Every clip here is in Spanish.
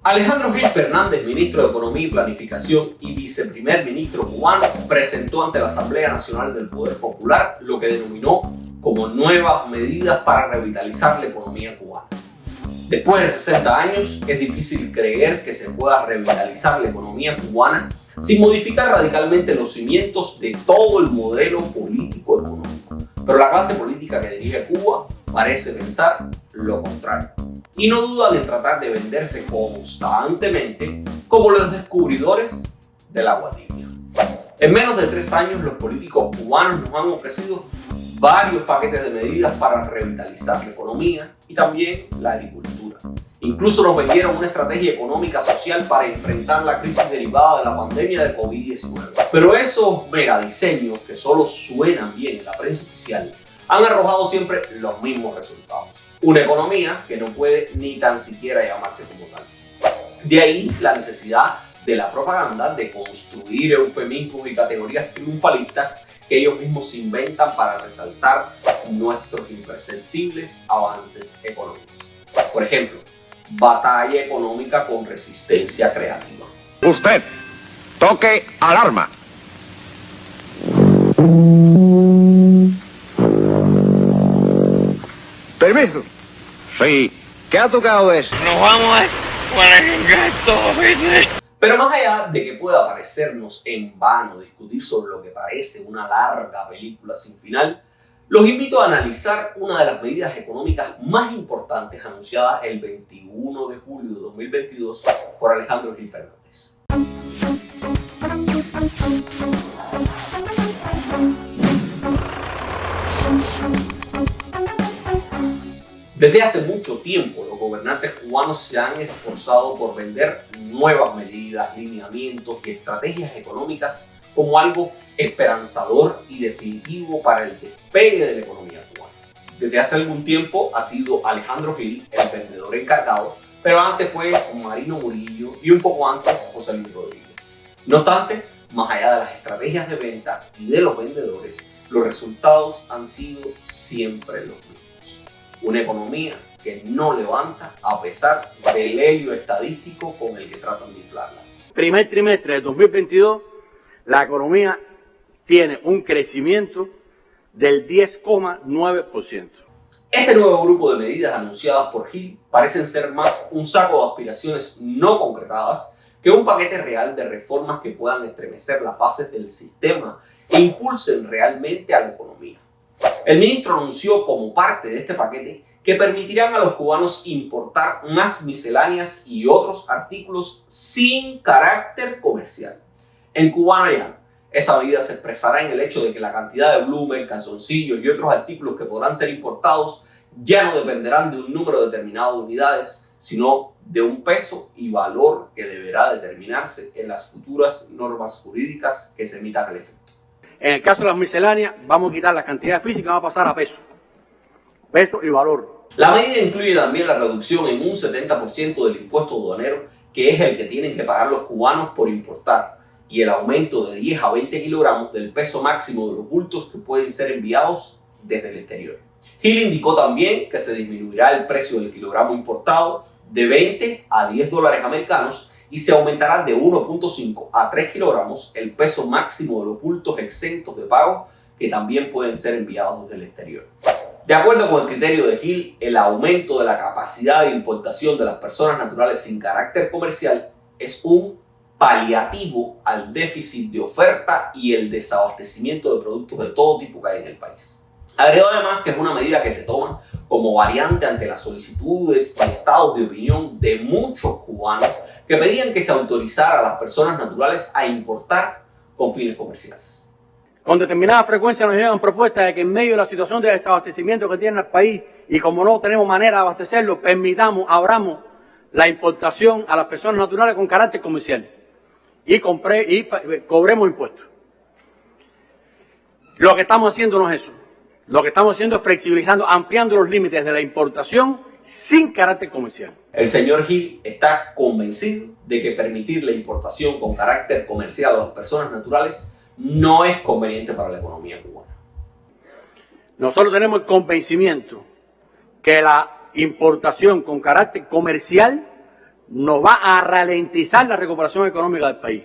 Alejandro Gil Fernández, ministro de Economía y Planificación y viceprimer ministro cubano, presentó ante la Asamblea Nacional del Poder Popular lo que denominó como nuevas medidas para revitalizar la economía cubana. Después de 60 años, es difícil creer que se pueda revitalizar la economía cubana sin modificar radicalmente los cimientos de todo el modelo político económico. Pero la clase política que dirige Cuba parece pensar lo contrario. Y no dudan en tratar de venderse constantemente como los descubridores del agua tibia. En menos de 3 años, los políticos cubanos nos han ofrecido varios paquetes de medidas para revitalizar la economía y también la agricultura. Incluso nos vendieron una estrategia económica social para enfrentar la crisis derivada de la pandemia de COVID-19. Pero esos megadiseños que solo suenan bien en la prensa oficial han arrojado siempre los mismos resultados. Una economía que no puede ni tan siquiera llamarse como tal. De ahí la necesidad de la propaganda de construir eufemismos y categorías triunfalistas que ellos mismos se inventan para resaltar nuestros imperceptibles avances económicos. Por ejemplo, batalla económica con resistencia creativa. Usted, toque alarma. Permiso. Sí. ¿Qué ha tocado eso? Nos vamos a cuarengar todo, ¿viste? Pero más allá de que pueda parecernos en vano discutir sobre lo que parece una larga película sin final, los invito a analizar una de las medidas económicas más importantes anunciadas el 21 de julio de 2022 por Alejandro Gil Fernández. Desde hace mucho tiempo, los gobernantes cubanos se han esforzado por vender nuevas medidas, lineamientos y estrategias económicas como algo esperanzador y definitivo para el despegue de la economía cubana. Desde hace algún tiempo ha sido Alejandro Gil el vendedor encargado, pero antes fue Marino Murillo y un poco antes José Luis Rodríguez. No obstante, más allá de las estrategias de venta y de los vendedores, los resultados han sido siempre los mismos. Una economía que no levanta a pesar del helio estadístico con el que tratan de inflarla. Primer trimestre de 2022, la economía tiene un crecimiento del 10,9%. Este nuevo grupo de medidas anunciadas por Gil parecen ser más un saco de aspiraciones no concretadas que un paquete real de reformas que puedan estremecer las bases del sistema e impulsen realmente a la economía. El ministro anunció como parte de este paquete que permitirán a los cubanos importar más misceláneas y otros artículos sin carácter comercial. En cubano llano, esa medida se expresará en el hecho de que la cantidad de bloomers, calzoncillos y otros artículos que podrán ser importados ya no dependerán de un número determinado de unidades, sino de un peso y valor que deberá determinarse en las futuras normas jurídicas que se emitan al efecto. En el caso de las misceláneas, vamos a quitar la cantidad física y vamos a pasar a peso. Peso y valor. La medida incluye también la reducción en un 70% del impuesto aduanero, que es el que tienen que pagar los cubanos por importar, y el aumento de 10 a 20 kilogramos del peso máximo de los bultos que pueden ser enviados desde el exterior. Gil indicó también que se disminuirá el precio del kilogramo importado de 20 a 10 dólares americanos y se aumentará de 1.5 a 3 kilogramos el peso máximo de los bultos exentos de pago que también pueden ser enviados desde el exterior. De acuerdo con el criterio de Gil, el aumento de la capacidad de importación de las personas naturales sin carácter comercial es un paliativo al déficit de oferta y el desabastecimiento de productos de todo tipo que hay en el país. Agregó además que es una medida que se toma como variante ante las solicitudes y estados de opinión de muchos cubanos que pedían que se autorizara a las personas naturales a importar con fines comerciales. Con determinada frecuencia nos llegan propuestas de que en medio de la situación de desabastecimiento que tiene el país y como no tenemos manera de abastecerlo, abramos la importación a las personas naturales con carácter comercial y cobremos impuestos. Lo que estamos haciendo no es eso. Lo que estamos haciendo es flexibilizando, ampliando los límites de la importación sin carácter comercial. El señor Gil está convencido de que permitir la importación con carácter comercial a las personas naturales no es conveniente para la economía cubana. Nosotros tenemos el convencimiento que la importación con carácter comercial nos va a ralentizar la recuperación económica del país.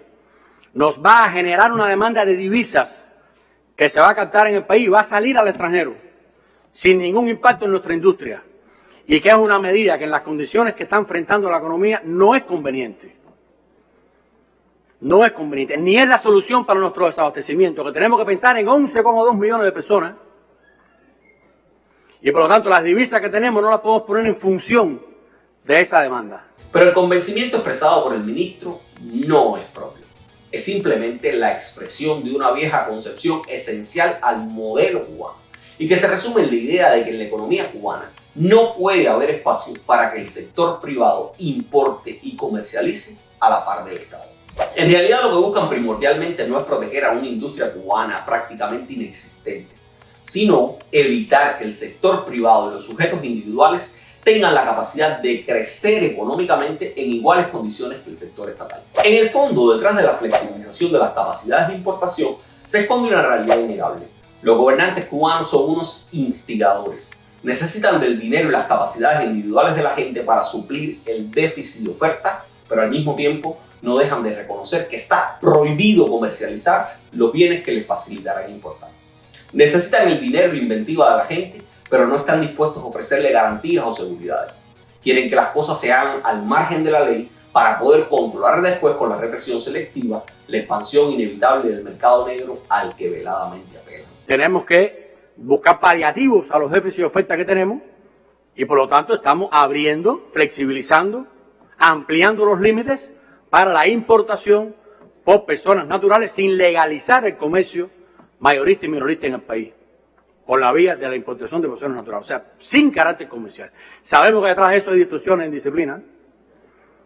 Nos va a generar una demanda de divisas que se va a captar en el país y va a salir al extranjero sin ningún impacto en nuestra industria. Y que es una medida que en las condiciones que está enfrentando la economía no es conveniente. No es conveniente, ni es la solución para nuestro desabastecimiento, que tenemos que pensar en 11,2 millones de personas. Y por lo tanto las divisas que tenemos no las podemos poner en función de esa demanda. Pero el convencimiento expresado por el ministro no es propio. Es simplemente la expresión de una vieja concepción esencial al modelo cubano y que se resume en la idea de que en la economía cubana no puede haber espacio para que el sector privado importe y comercialice a la par del Estado. En realidad lo que buscan primordialmente no es proteger a una industria cubana prácticamente inexistente, sino evitar que el sector privado y los sujetos individuales tengan la capacidad de crecer económicamente en iguales condiciones que el sector estatal. En el fondo, detrás de la flexibilización de las capacidades de importación, se esconde una realidad innegable. Los gobernantes cubanos son unos instigadores. Necesitan del dinero y las capacidades individuales de la gente para suplir el déficit de oferta, pero al mismo tiempo no dejan de reconocer que está prohibido comercializar los bienes que les facilitarán importar. Necesitan el dinero y la inventiva de la gente, pero no están dispuestos a ofrecerle garantías o seguridades. Quieren que las cosas se hagan al margen de la ley para poder controlar después con la represión selectiva la expansión inevitable del mercado negro al que veladamente apelan. Tenemos que buscar paliativos a los déficits de oferta que tenemos y por lo tanto estamos abriendo, flexibilizando, ampliando los límites para la importación por personas naturales sin legalizar el comercio mayorista y minorista en el país, por la vía de la importación de personas naturales, o sea, sin carácter comercial. Sabemos que detrás de eso hay distorsiones en disciplina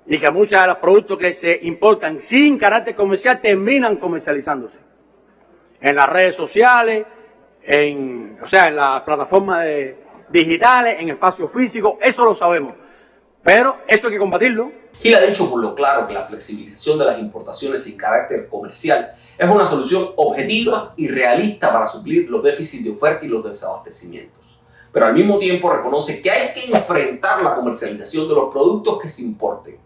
y que muchos de los productos que se importan sin carácter comercial terminan comercializándose en las redes sociales, en las plataformas digitales, en espacios físicos, eso lo sabemos. Pero eso hay que combatirlo. Gil ha dicho por lo claro que la flexibilización de las importaciones sin carácter comercial es una solución objetiva y realista para suplir los déficits de oferta y los desabastecimientos. Pero al mismo tiempo reconoce que hay que enfrentar la comercialización de los productos que se importen.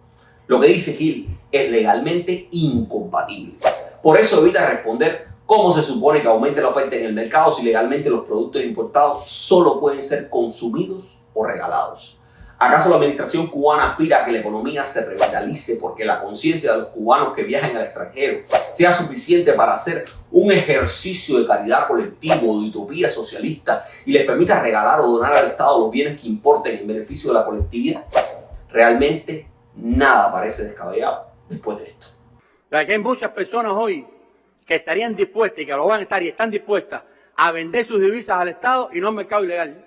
Lo que dice Gil es legalmente incompatible. Por eso evita responder cómo se supone que aumente la oferta en el mercado si legalmente los productos importados solo pueden ser consumidos o regalados. ¿Acaso la administración cubana aspira a que la economía se revitalice porque la conciencia de los cubanos que viajan al extranjero sea suficiente para hacer un ejercicio de caridad colectivo, de utopía socialista y les permita regalar o donar al Estado los bienes que importen en beneficio de la colectividad? Realmente nada parece descabellado después de esto. Aquí hay muchas personas hoy que estarían dispuestas y que lo van a estar y están dispuestas a vender sus divisas al Estado y no al mercado ilegal.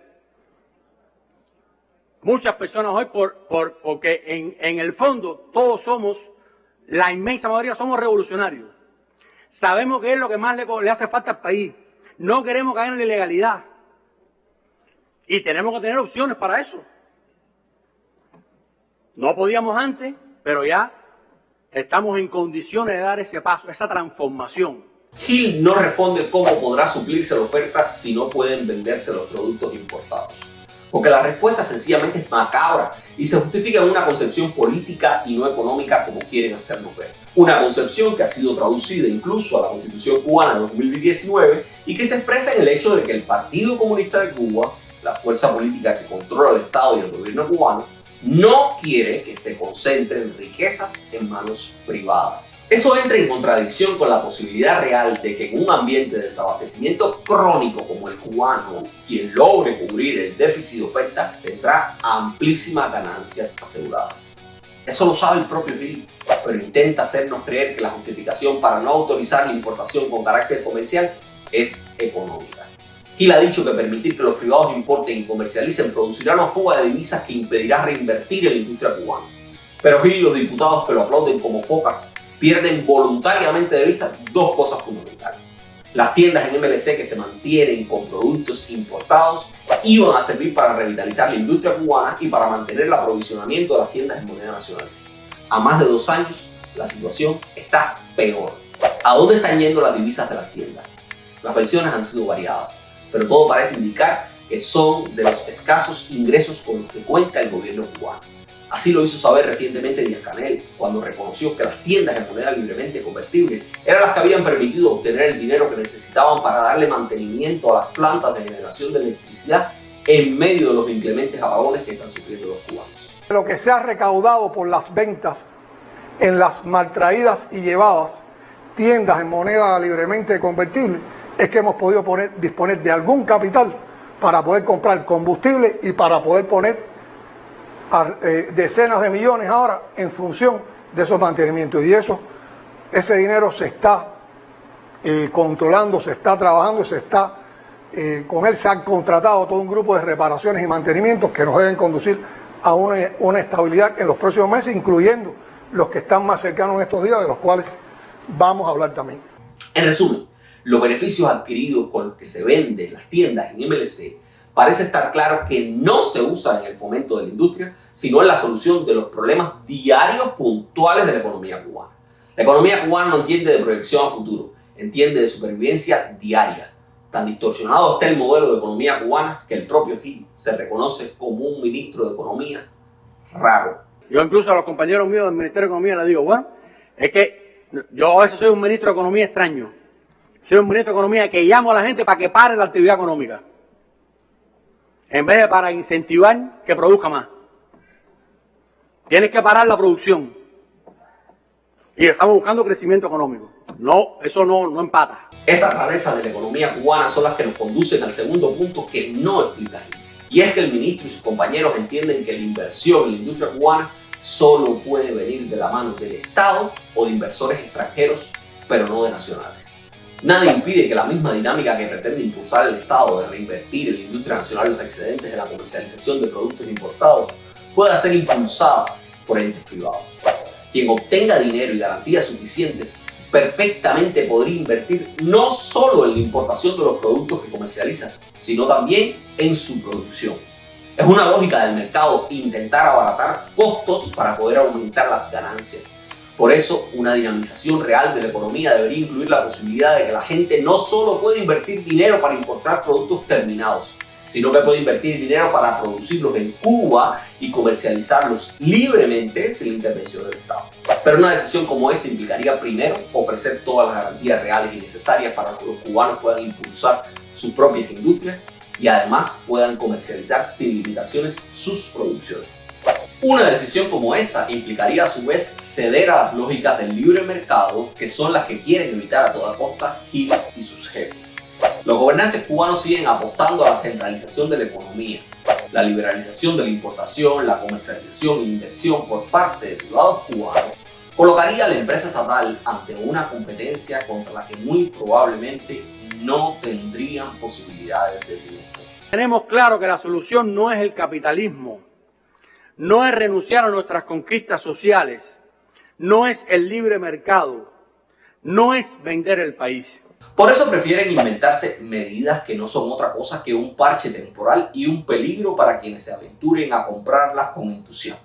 Muchas personas hoy porque en el fondo todos somos, la inmensa mayoría somos revolucionarios. Sabemos que es lo que más le hace falta al país. No queremos caer en la ilegalidad. Y tenemos que tener opciones para eso. No podíamos antes, pero ya estamos en condiciones de dar ese paso, esa transformación. Gil no responde cómo podrá suplirse la oferta si no pueden venderse los productos importados. Porque la respuesta sencillamente es macabra y se justifica en una concepción política y no económica como quieren hacernos ver. Una concepción que ha sido traducida incluso a la Constitución cubana de 2019 y que se expresa en el hecho de que el Partido Comunista de Cuba, la fuerza política que controla el Estado y el gobierno cubano, no quiere que se concentren riquezas en manos privadas. Eso entra en contradicción con la posibilidad real de que en un ambiente de desabastecimiento crónico como el cubano, quien logre cubrir el déficit de oferta tendrá amplísimas ganancias aseguradas. Eso lo sabe el propio Gil, pero intenta hacernos creer que la justificación para no autorizar la importación con carácter comercial es económica. Gil ha dicho que permitir que los privados importen y comercialicen producirá una fuga de divisas que impedirá reinvertir en la industria cubana. Pero Gil y los diputados que lo aplauden como focas pierden voluntariamente de vista dos cosas fundamentales. Las tiendas en MLC que se mantienen con productos importados iban a servir para revitalizar la industria cubana y para mantener el aprovisionamiento de las tiendas en moneda nacional. A más de 2 años, la situación está peor. ¿A dónde están yendo las divisas de las tiendas? Las versiones han sido variadas, pero todo parece indicar que son de los escasos ingresos con los que cuenta el gobierno cubano. Así lo hizo saber recientemente Díaz-Canel, cuando reconoció que las tiendas en moneda libremente convertible eran las que habían permitido obtener el dinero que necesitaban para darle mantenimiento a las plantas de generación de electricidad en medio de los inclementes apagones que están sufriendo los cubanos. Lo que se ha recaudado por las ventas en las maltraídas y llevadas tiendas en moneda libremente convertible es que hemos podido disponer de algún capital para poder comprar combustible y para poder poner decenas de millones ahora en función de esos mantenimientos. Y ese dinero se está controlando, se está trabajando, con él se han contratado todo un grupo de reparaciones y mantenimientos que nos deben conducir a una estabilidad en los próximos meses, incluyendo los que están más cercanos en estos días, de los cuales vamos a hablar también. En resumen, los beneficios adquiridos con los que se venden las tiendas en MLC parece estar claro que no se usan en el fomento de la industria, sino en la solución de los problemas diarios puntuales de la economía cubana. La economía cubana no entiende de proyección a futuro, entiende de supervivencia diaria. Tan distorsionado está el modelo de economía cubana que el propio Gil se reconoce como un ministro de Economía raro. Yo incluso a los compañeros míos del Ministerio de Economía les digo, bueno, es que yo a veces soy un ministro de Economía extraño. Soy un ministro de Economía que llamo a la gente para que pare la actividad económica, en vez de para incentivar que produzca más. Tienes que parar la producción. Y estamos buscando crecimiento económico. No, eso no empata. Esas rarezas de la economía cubana son las que nos conducen al segundo punto que no explica Gil. Y es que el ministro y sus compañeros entienden que la inversión en la industria cubana solo puede venir de la mano del Estado o de inversores extranjeros, pero no de nacionales. Nada impide que la misma dinámica que pretende impulsar el Estado de reinvertir en la industria nacional los excedentes de la comercialización de productos importados pueda ser impulsada por entes privados. Quien obtenga dinero y garantías suficientes perfectamente podría invertir no solo en la importación de los productos que comercializa, sino también en su producción. Es una lógica del mercado intentar abaratar costos para poder aumentar las ganancias. Por eso, una dinamización real de la economía debería incluir la posibilidad de que la gente no solo pueda invertir dinero para importar productos terminados, sino que puede invertir dinero para producirlos en Cuba y comercializarlos libremente sin la intervención del Estado. Pero una decisión como esa implicaría primero ofrecer todas las garantías reales y necesarias para que los cubanos puedan impulsar sus propias industrias y además puedan comercializar sin limitaciones sus producciones. Una decisión como esa implicaría a su vez ceder a las lógicas del libre mercado, que son las que quieren evitar a toda costa Gil y sus jefes. Los gobernantes cubanos siguen apostando a la centralización de la economía, la liberalización de la importación, la comercialización y la inversión por parte de privados cubanos colocaría a la empresa estatal ante una competencia contra la que muy probablemente no tendrían posibilidades de triunfo. Tenemos claro que la solución no es el capitalismo, no es renunciar a nuestras conquistas sociales, no es el libre mercado, no es vender el país. Por eso prefieren inventarse medidas que no son otra cosa que un parche temporal y un peligro para quienes se aventuren a comprarlas con entusiasmo.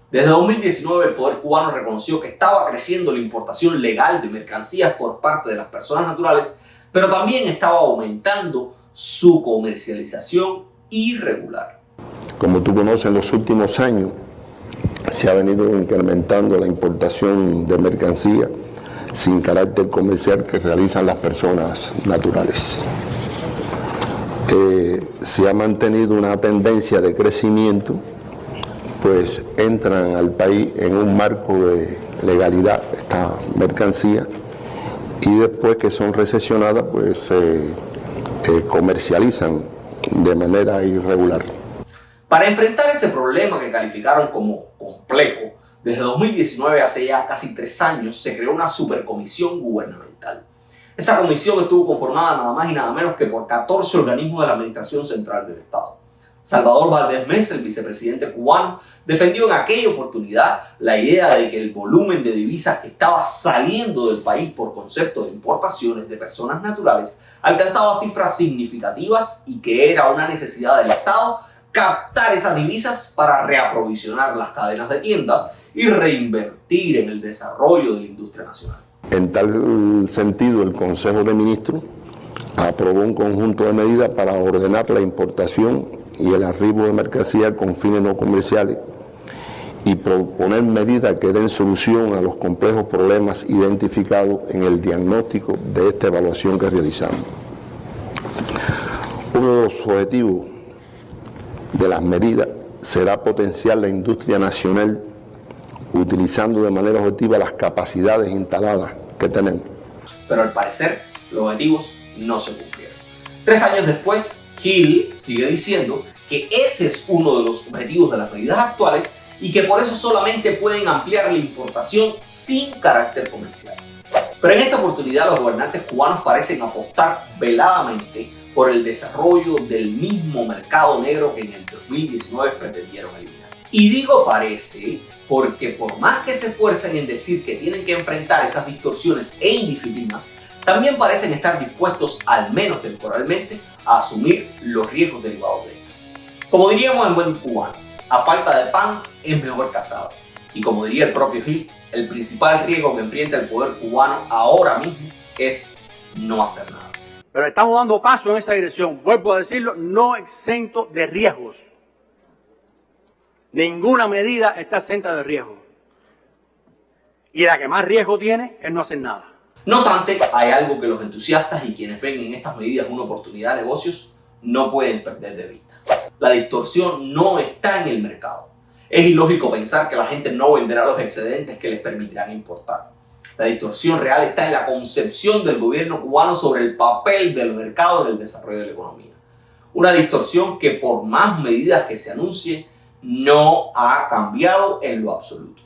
Desde 2019 el poder cubano reconoció que estaba creciendo la importación legal de mercancías por parte de las personas naturales, pero también estaba aumentando su comercialización irregular. Como tú conoces, en los últimos años se ha venido incrementando la importación de mercancías sin carácter comercial que realizan las personas naturales. Se ha mantenido una tendencia de crecimiento, pues entran al país en un marco de legalidad esta mercancía y después que son recesionadas pues se comercializan de manera irregular. Para enfrentar ese problema que calificaron como complejo, desde 2019, hace ya casi 3 años, se creó una supercomisión gubernamental. Esa comisión estuvo conformada nada más y nada menos que por 14 organismos de la Administración Central del Estado. Salvador Valdés Mesa, el vicepresidente cubano, defendió en aquella oportunidad la idea de que el volumen de divisas que estaba saliendo del país por concepto de importaciones de personas naturales alcanzaba cifras significativas y que era una necesidad del Estado captar esas divisas para reaprovisionar las cadenas de tiendas y reinvertir en el desarrollo de la industria nacional. En tal sentido, el Consejo de Ministros aprobó un conjunto de medidas para ordenar la importación y el arribo de mercancías con fines no comerciales y proponer medidas que den solución a los complejos problemas identificados en el diagnóstico de esta evaluación que realizamos. Uno de los objetivos de las medidas será potenciar la industria nacional utilizando de manera objetiva las capacidades instaladas que tenemos. Pero al parecer los objetivos no se cumplieron. 3 años después, Hill sigue diciendo que ese es uno de los objetivos de las medidas actuales y que por eso solamente pueden ampliar la importación sin carácter comercial. Pero en esta oportunidad los gobernantes cubanos parecen apostar veladamente por el desarrollo del mismo mercado negro que en el 2019 pretendieron eliminar. Y digo parece porque por más que se esfuercen en decir que tienen que enfrentar esas distorsiones e indisciplinas, también parecen estar dispuestos, al menos temporalmente, a asumir los riesgos derivados de estas. Como diríamos en buen cubano, a falta de pan es mejor cazado. Y como diría el propio Hill, el principal riesgo que enfrenta el poder cubano ahora mismo es no hacer nada. Pero estamos dando paso en esa dirección. Vuelvo a decirlo, no exento de riesgos. Ninguna medida está exenta de riesgo. Y la que más riesgo tiene es no hacer nada. No obstante, hay algo que los entusiastas y quienes ven en estas medidas una oportunidad de negocios no pueden perder de vista. La distorsión no está en el mercado. Es ilógico pensar que la gente no venderá los excedentes que les permitirán importar. La distorsión real está en la concepción del gobierno cubano sobre el papel del mercado en el desarrollo de la economía. Una distorsión que por más medidas que se anuncien, no ha cambiado en lo absoluto.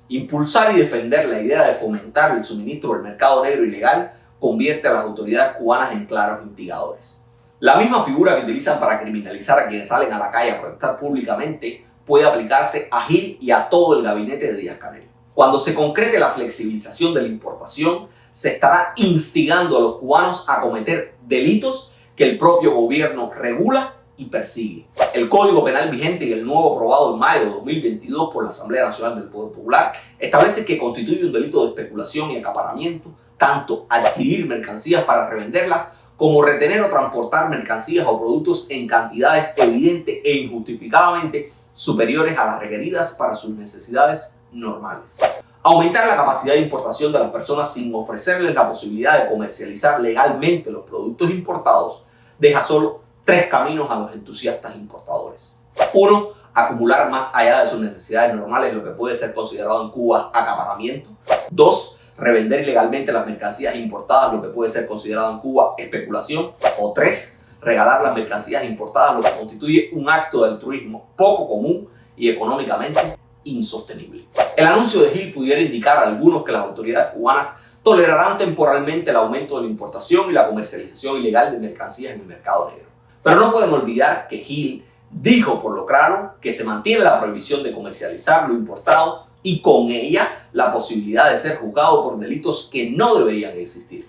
Impulsar y defender la idea de fomentar el suministro del mercado negro ilegal convierte a las autoridades cubanas en claros instigadores. La misma figura que utilizan para criminalizar a quienes salen a la calle a protestar públicamente puede aplicarse a Hill y a todo el gabinete de Díaz-Canel. Cuando se concrete la flexibilización de la importación, se estará instigando a los cubanos a cometer delitos que el propio gobierno regula y persigue. El Código Penal vigente y el nuevo aprobado en mayo de 2022 por la Asamblea Nacional del Poder Popular establece que constituye un delito de especulación y acaparamiento tanto adquirir mercancías para revenderlas como retener o transportar mercancías o productos en cantidades evidentes e injustificadamente superiores a las requeridas para sus necesidades normales. Aumentar la capacidad de importación de las personas sin ofrecerles la posibilidad de comercializar legalmente los productos importados deja solo 3 caminos a los entusiastas importadores. 1. Acumular más allá de sus necesidades normales lo que puede ser considerado en Cuba acaparamiento. 2. Revender ilegalmente las mercancías importadas lo que puede ser considerado en Cuba especulación. O 3. Regalar las mercancías importadas lo que constituye un acto de altruismo poco común y económicamente insostenible. El anuncio de Hill pudiera indicar a algunos que las autoridades cubanas tolerarán temporalmente el aumento de la importación y la comercialización ilegal de mercancías en el mercado negro. Pero no pueden olvidar que Hill dijo por lo claro que se mantiene la prohibición de comercializar lo importado y con ella la posibilidad de ser juzgado por delitos que no deberían existir.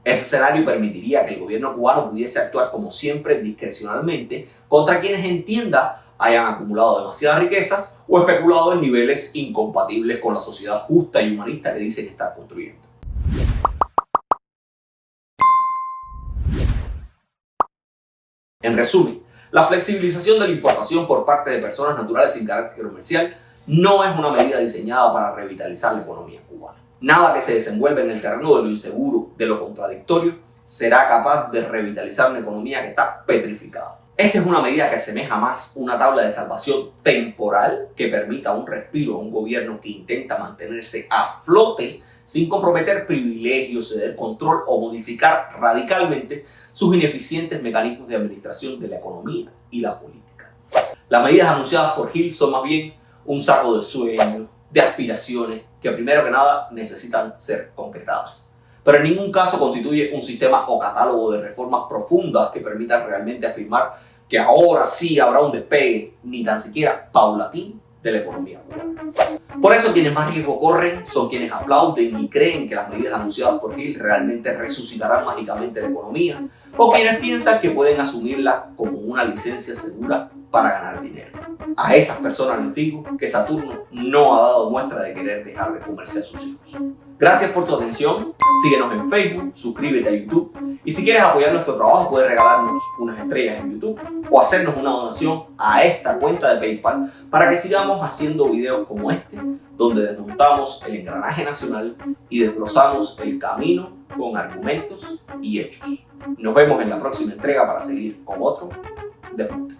Ese escenario permitiría que el gobierno cubano pudiese actuar como siempre discrecionalmente contra quienes entienda hayan acumulado demasiadas riquezas o especulado en niveles incompatibles con la sociedad justa y humanista que dicen estar construyendo. En resumen, la flexibilización de la importación por parte de personas naturales sin carácter comercial no es una medida diseñada para revitalizar la economía cubana. Nada que se desenvuelva en el terreno de lo inseguro, de lo contradictorio, será capaz de revitalizar una economía que está petrificada. Esta es una medida que asemeja más una tabla de salvación temporal que permita un respiro a un gobierno que intenta mantenerse a flote sin comprometer privilegios, ceder control o modificar radicalmente sus ineficientes mecanismos de administración de la economía y la política. Las medidas anunciadas por Hill son más bien un saco de sueños, de aspiraciones que primero que nada necesitan ser concretadas. Pero en ningún caso constituye un sistema o catálogo de reformas profundas que permitan realmente afirmar que ahora sí habrá un despegue, ni tan siquiera paulatino, de la economía cubana. Por eso quienes más riesgo corren son quienes aplauden y creen que las medidas anunciadas por Hill realmente resucitarán mágicamente la economía, o quienes piensan que pueden asumirla como una licencia segura para ganar dinero. A esas personas les digo que Saturno no ha dado muestra de querer dejar de comerse a sus hijos. Gracias por tu atención, síguenos en Facebook, suscríbete a YouTube y si quieres apoyar nuestro trabajo puedes regalarnos unas estrellas en YouTube o hacernos una donación a esta cuenta de PayPal para que sigamos haciendo videos como este donde desmontamos el engranaje nacional y desglosamos el camino con argumentos y hechos. Nos vemos en la próxima entrega para seguir con otro Desmonte.